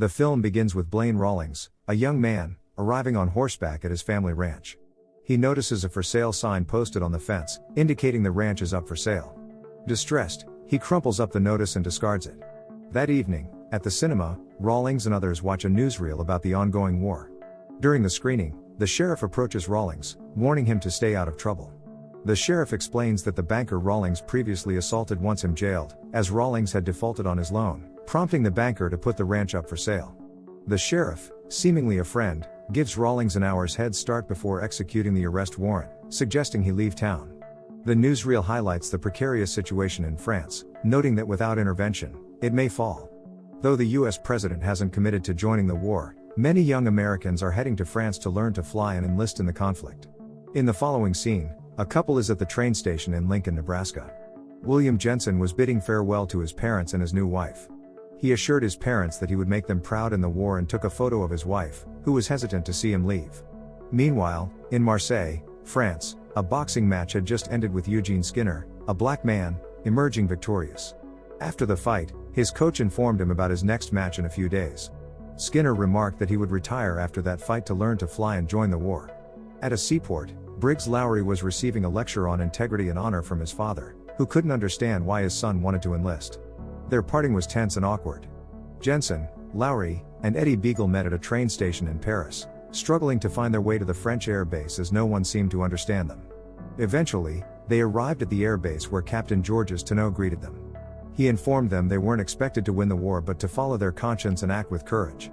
The film begins with Blaine Rawlings, a young man, arriving on horseback at his family ranch. He notices a for sale sign posted on the fence, indicating the ranch is up for sale. Distressed, he crumples up the notice and discards it. That evening, at the cinema, Rawlings and others watch a newsreel about the ongoing war. During the screening, the sheriff approaches Rawlings, warning him to stay out of trouble. The sheriff explains that the banker Rawlings previously assaulted wants him jailed, as Rawlings had defaulted on his loan, prompting the banker to put the ranch up for sale. The sheriff, seemingly a friend, gives Rawlings an hour's head start before executing the arrest warrant, suggesting he leave town. The newsreel highlights the precarious situation in France, noting that without intervention, it may fall. Though the US president hasn't committed to joining the war, many young Americans are heading to France to learn to fly and enlist in the conflict. In the following scene, a couple is at the train station in Lincoln, Nebraska. William Jensen was bidding farewell to his parents and his new wife. He assured his parents that he would make them proud in the war and took a photo of his wife, who was hesitant to see him leave. Meanwhile, in Marseille, France, a boxing match had just ended with Eugene Skinner, a black man, emerging victorious. After the fight, his coach informed him about his next match in a few days. Skinner remarked that he would retire after that fight to learn to fly and join the war. At a seaport, Briggs Lowry was receiving a lecture on integrity and honor from his father, who couldn't understand why his son wanted to enlist. Their parting was tense and awkward. Jensen, Lowry, and Eddie Beagle met at a train station in Paris, struggling to find their way to the French air base as no one seemed to understand them. Eventually, they arrived at the air base where Captain Georges Tonneau greeted them. He informed them they weren't expected to win the war but to follow their conscience and act with courage.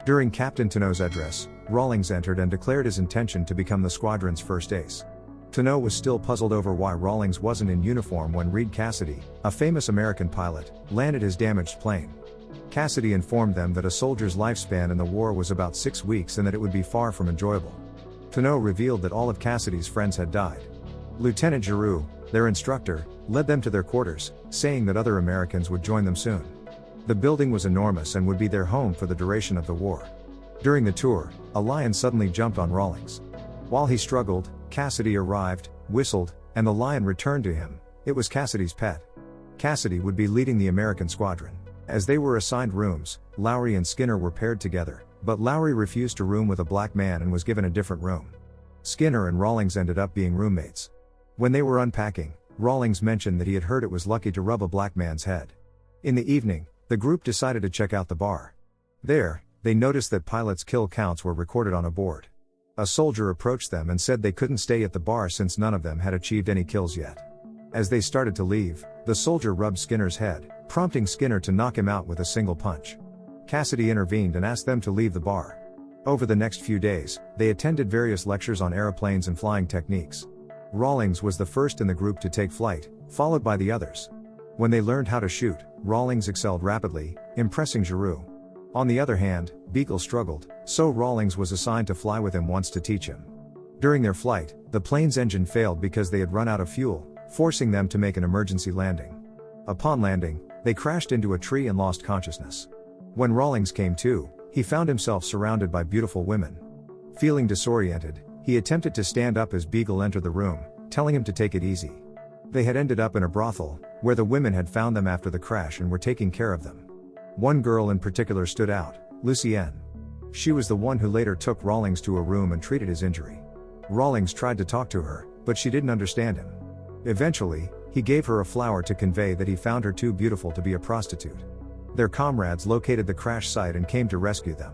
During Captain Tonneau's address, Rawlings entered and declared his intention to become the squadron's first ace. Tonneau was still puzzled over why Rawlings wasn't in uniform when Reed Cassidy, a famous American pilot, landed his damaged plane. Cassidy informed them that a soldier's lifespan in the war was about 6 weeks and that it would be far from enjoyable. Tonneau revealed that all of Cassidy's friends had died. Lieutenant Giroux, their instructor, led them to their quarters, saying that other Americans would join them soon. The building was enormous and would be their home for the duration of the war. During the tour, a lion suddenly jumped on Rawlings. While he struggled, Cassidy arrived, whistled, and the lion returned to him. It was Cassidy's pet. Cassidy would be leading the American squadron. As they were assigned rooms, Lowry and Skinner were paired together, but Lowry refused to room with a black man and was given a different room. Skinner and Rawlings ended up being roommates. When they were unpacking, Rawlings mentioned that he had heard it was lucky to rub a black man's head. In the evening, the group decided to check out the bar. There, they noticed that pilots' kill counts were recorded on a board. A soldier approached them and said they couldn't stay at the bar since none of them had achieved any kills yet. As they started to leave, the soldier rubbed Skinner's head, prompting Skinner to knock him out with a single punch. Cassidy intervened and asked them to leave the bar. Over the next few days, they attended various lectures on aeroplanes and flying techniques. Rawlings was the first in the group to take flight, followed by the others. When they learned how to shoot, Rawlings excelled rapidly, impressing Giroux. On the other hand, Beagle struggled, so Rawlings was assigned to fly with him once to teach him. During their flight, the plane's engine failed because they had run out of fuel, forcing them to make an emergency landing. Upon landing, they crashed into a tree and lost consciousness. When Rawlings came to, he found himself surrounded by beautiful women. Feeling disoriented, he attempted to stand up as Beagle entered the room, telling him to take it easy. They had ended up in a brothel, where the women had found them after the crash and were taking care of them. One girl in particular stood out, Lucienne. She was the one who later took Rawlings to a room and treated his injury. Rawlings tried to talk to her, but she didn't understand him. Eventually, he gave her a flower to convey that he found her too beautiful to be a prostitute. Their comrades located the crash site and came to rescue them.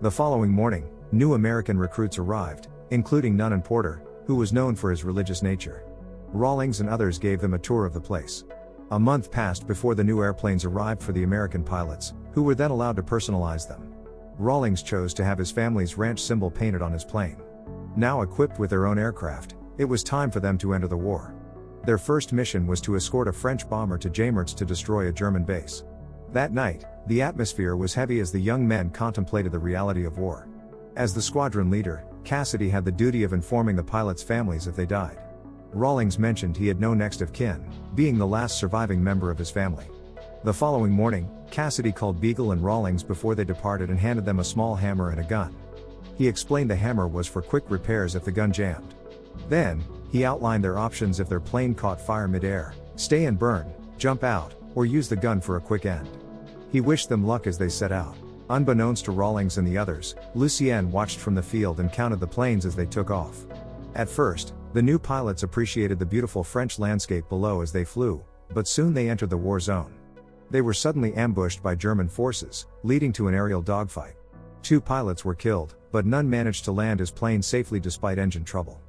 The following morning, new American recruits arrived, including Nunnan Porter, who was known for his religious nature. Rawlings and others gave them a tour of the place. A month passed before the new airplanes arrived for the American pilots, who were then allowed to personalize them. Rawlings chose to have his family's ranch symbol painted on his plane. Now equipped with their own aircraft, it was time for them to enter the war. Their first mission was to escort a French bomber to Jamertz to destroy a German base. That night, the atmosphere was heavy as the young men contemplated the reality of war. As the squadron leader, Cassidy had the duty of informing the pilots' families if they died. Rawlings mentioned he had no next of kin, being the last surviving member of his family. The following morning, Cassidy called Beagle and Rawlings before they departed and handed them a small hammer and a gun. He explained the hammer was for quick repairs if the gun jammed. Then, he outlined their options if their plane caught fire mid-air: stay and burn, jump out, or use the gun for a quick end. He wished them luck as they set out. Unbeknownst to Rawlings and the others, Lucienne watched from the field and counted the planes as they took off. At first, the new pilots appreciated the beautiful French landscape below as they flew, but soon they entered the war zone. They were suddenly ambushed by German forces, leading to an aerial dogfight. 2 pilots were killed, but none managed to land his plane safely despite engine trouble.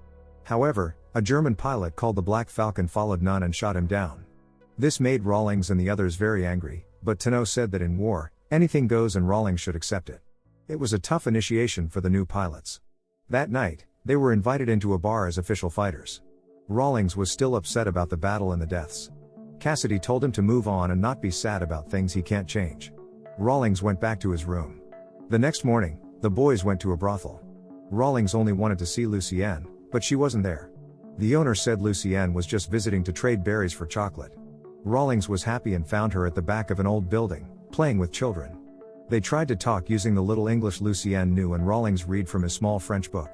However, a German pilot called the Black Falcon followed none and shot him down. This made Rawlings and the others very angry, but Tenno said that in war, anything goes and Rawlings should accept it. It was a tough initiation for the new pilots. That night, they were invited into a bar as official fighters. Rawlings was still upset about the battle and the deaths. Cassidy told him to move on and not be sad about things he can't change. Rawlings went back to his room. The next morning, the boys went to a brothel. Rawlings only wanted to see Lucienne, but she wasn't there. The owner said Lucienne was just visiting to trade berries for chocolate. Rawlings was happy and found her at the back of an old building, playing with children. They tried to talk using the little English Lucienne knew and Rawlings read from his small French book.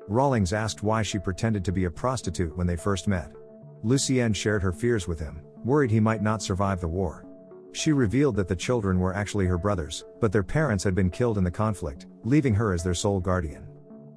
Rawlings asked why she pretended to be a prostitute when they first met. Lucienne shared her fears with him, worried he might not survive the war. She revealed that the children were actually her brothers, but their parents had been killed in the conflict, leaving her as their sole guardian.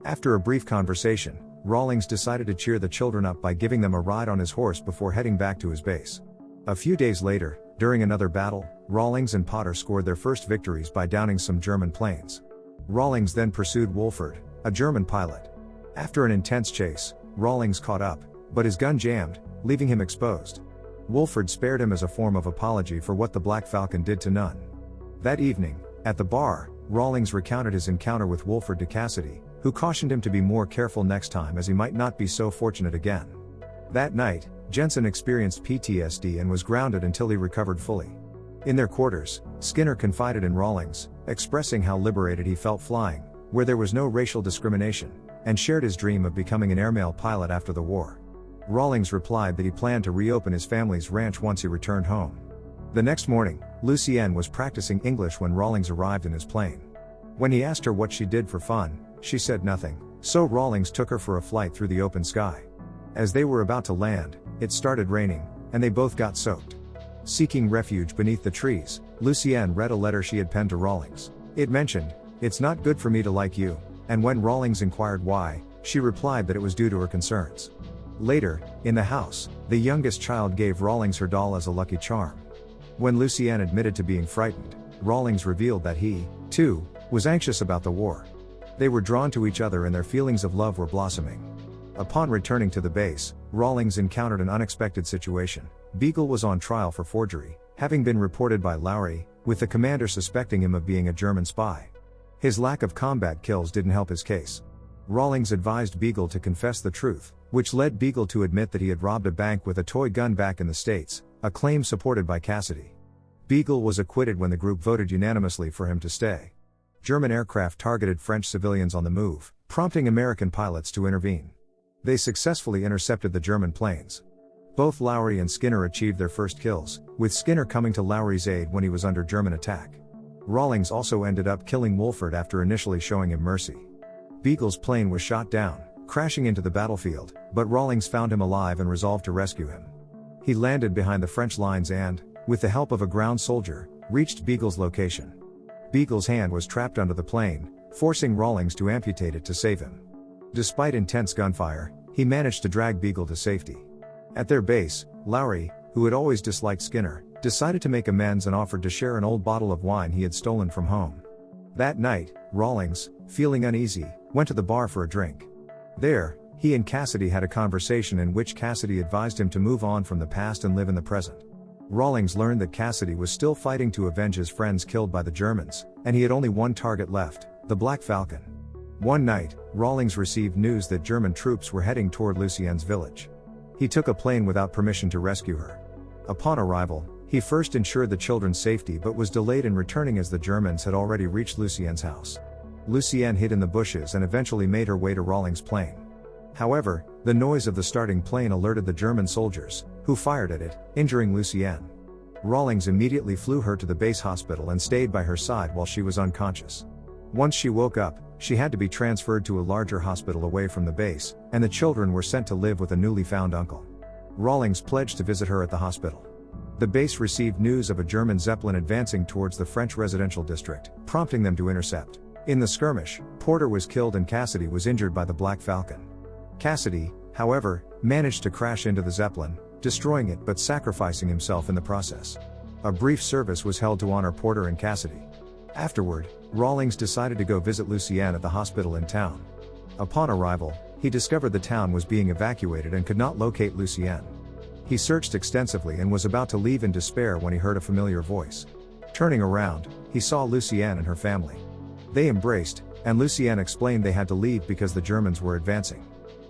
After a brief conversation, Rawlings decided to cheer the children up by giving them a ride on his horse before heading back to his base. A few days later, during another battle, Rawlings and Potter scored their first victories by downing some German planes. Rawlings then pursued Wolford, a German pilot. After an intense chase, Rawlings caught up, but his gun jammed, leaving him exposed. Wolford spared him as a form of apology for what the Black Falcon did to none. That evening, at the bar, Rawlings recounted his encounter with Wolford to Cassidy, who cautioned him to be more careful next time as he might not be so fortunate again. That night, Jensen experienced PTSD and was grounded until he recovered fully. In their quarters, Skinner confided in Rawlings, expressing how liberated he felt flying, where there was no racial discrimination, and shared his dream of becoming an airmail pilot after the war. Rawlings replied that he planned to reopen his family's ranch once he returned home. The next morning, Lucienne was practicing English when Rawlings arrived in his plane. When he asked her what she did for fun, she said nothing, so Rawlings took her for a flight through the open sky. As they were about to land, it started raining, and they both got soaked. Seeking refuge beneath the trees, Lucienne read a letter she had penned to Rawlings. It mentioned, "It's not good for me to like you," and when Rawlings inquired why, she replied that it was due to her concerns. Later, in the house, the youngest child gave Rawlings her doll as a lucky charm. When Lucienne admitted to being frightened, Rawlings revealed that he, too, was anxious about the war. They were drawn to each other and their feelings of love were blossoming. Upon returning to the base, Rawlings encountered an unexpected situation. Beagle was on trial for forgery, having been reported by Lowry, with the commander suspecting him of being a German spy. His lack of combat kills didn't help his case. Rawlings advised Beagle to confess the truth, which led Beagle to admit that he had robbed a bank with a toy gun back in the States, a claim supported by Cassidy. Beagle was acquitted when the group voted unanimously for him to stay. German aircraft targeted French civilians on the move, prompting American pilots to intervene. They successfully intercepted the German planes. Both Lowry and Skinner achieved their first kills, with Skinner coming to Lowry's aid when he was under German attack. Rawlings also ended up killing Wolford after initially showing him mercy. Beagle's plane was shot down, crashing into the battlefield, but Rawlings found him alive and resolved to rescue him. He landed behind the French lines and, with the help of a ground soldier, reached Beagle's location. Beagle's hand was trapped under the plane, forcing Rawlings to amputate it to save him. Despite intense gunfire, he managed to drag Beagle to safety. At their base, Lowry, who had always disliked Skinner, decided to make amends and offered to share an old bottle of wine he had stolen from home. That night, Rawlings, feeling uneasy, went to the bar for a drink. There, he and Cassidy had a conversation in which Cassidy advised him to move on from the past and live in the present. Rawlings learned that Cassidy was still fighting to avenge his friends killed by the Germans, and he had only one target left, the Black Falcon. One night, Rawlings received news that German troops were heading toward Lucienne's village. He took a plane without permission to rescue her. Upon arrival, he first ensured the children's safety but was delayed in returning as the Germans had already reached Lucienne's house. Lucienne hid in the bushes and eventually made her way to Rawlings' plane. However, the noise of the starting plane alerted the German soldiers, who fired at it, injuring Lucienne. Rawlings immediately flew her to the base hospital and stayed by her side while she was unconscious. Once she woke up, she had to be transferred to a larger hospital away from the base, and the children were sent to live with a newly found uncle. Rawlings pledged to visit her at the hospital. The base received news of a German Zeppelin advancing towards the French residential district, prompting them to intercept. In the skirmish, Porter was killed and Cassidy was injured by the Black Falcon. Cassidy, however, managed to crash into the Zeppelin, destroying it but sacrificing himself in the process. A brief service was held to honor Porter and Cassidy. Afterward, Rawlings decided to go visit Lucienne at the hospital in town. Upon arrival, he discovered the town was being evacuated and could not locate Lucienne. He searched extensively and was about to leave in despair when he heard a familiar voice. Turning around, he saw Lucienne and her family. They embraced, and Lucienne explained they had to leave because the Germans were advancing.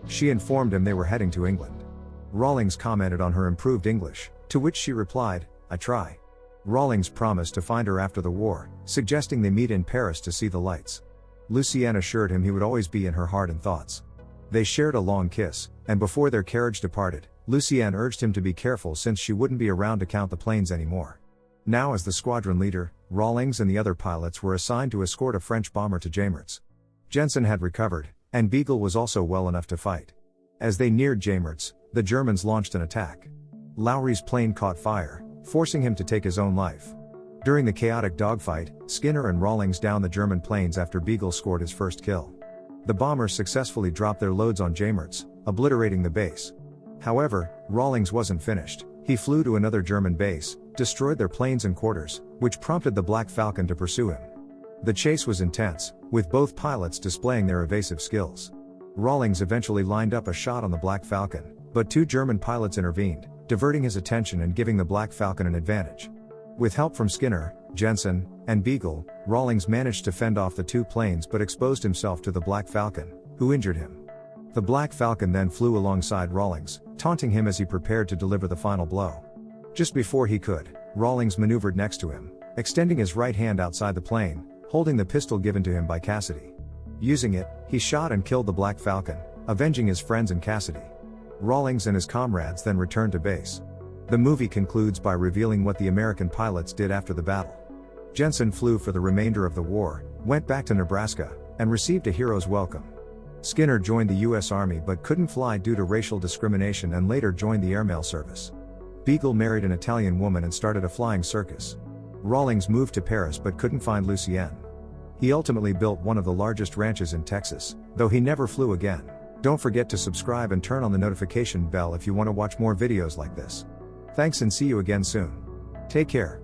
She informed him they were heading to England. Rawlings commented on her improved English, to which she replied, "I try." Rawlings promised to find her after the war, suggesting they meet in Paris to see the lights. Lucienne assured him he would always be in her heart and thoughts. They shared a long kiss, and before their carriage departed, Lucienne urged him to be careful since she wouldn't be around to count the planes anymore. Now as the squadron leader, Rawlings and the other pilots were assigned to escort a French bomber to Jamertz. Jensen had recovered, and Beagle was also well enough to fight. As they neared Jamertz, the Germans launched an attack. Lowry's plane caught fire, forcing him to take his own life. During the chaotic dogfight, Skinner and Rawlings downed the German planes after Beagle scored his first kill. The bombers successfully dropped their loads on Jamertz, obliterating the base. However, Rawlings wasn't finished. He flew to another German base, destroyed their planes and quarters, which prompted the Black Falcon to pursue him. The chase was intense, with both pilots displaying their evasive skills. Rawlings eventually lined up a shot on the Black Falcon, but two German pilots intervened, diverting his attention and giving the Black Falcon an advantage. With help from Skinner, Jensen, and Beagle, Rawlings managed to fend off the two planes but exposed himself to the Black Falcon, who injured him. The Black Falcon then flew alongside Rawlings, taunting him as he prepared to deliver the final blow. Just before he could, Rawlings maneuvered next to him, extending his right hand outside the plane, holding the pistol given to him by Cassidy. Using it, he shot and killed the Black Falcon, avenging his friends and Cassidy. Rawlings and his comrades then returned to base. The movie concludes by revealing what the American pilots did after the battle. Jensen flew for the remainder of the war, went back to Nebraska, and received a hero's welcome. Skinner joined the U.S. Army but couldn't fly due to racial discrimination and later joined the airmail service. Beagle married an Italian woman and started a flying circus. Rawlings moved to Paris but couldn't find Lucienne. He ultimately built one of the largest ranches in Texas, though he never flew again. Don't forget to subscribe and turn on the notification bell if you want to watch more videos like this. Thanks and see you again soon. Take care.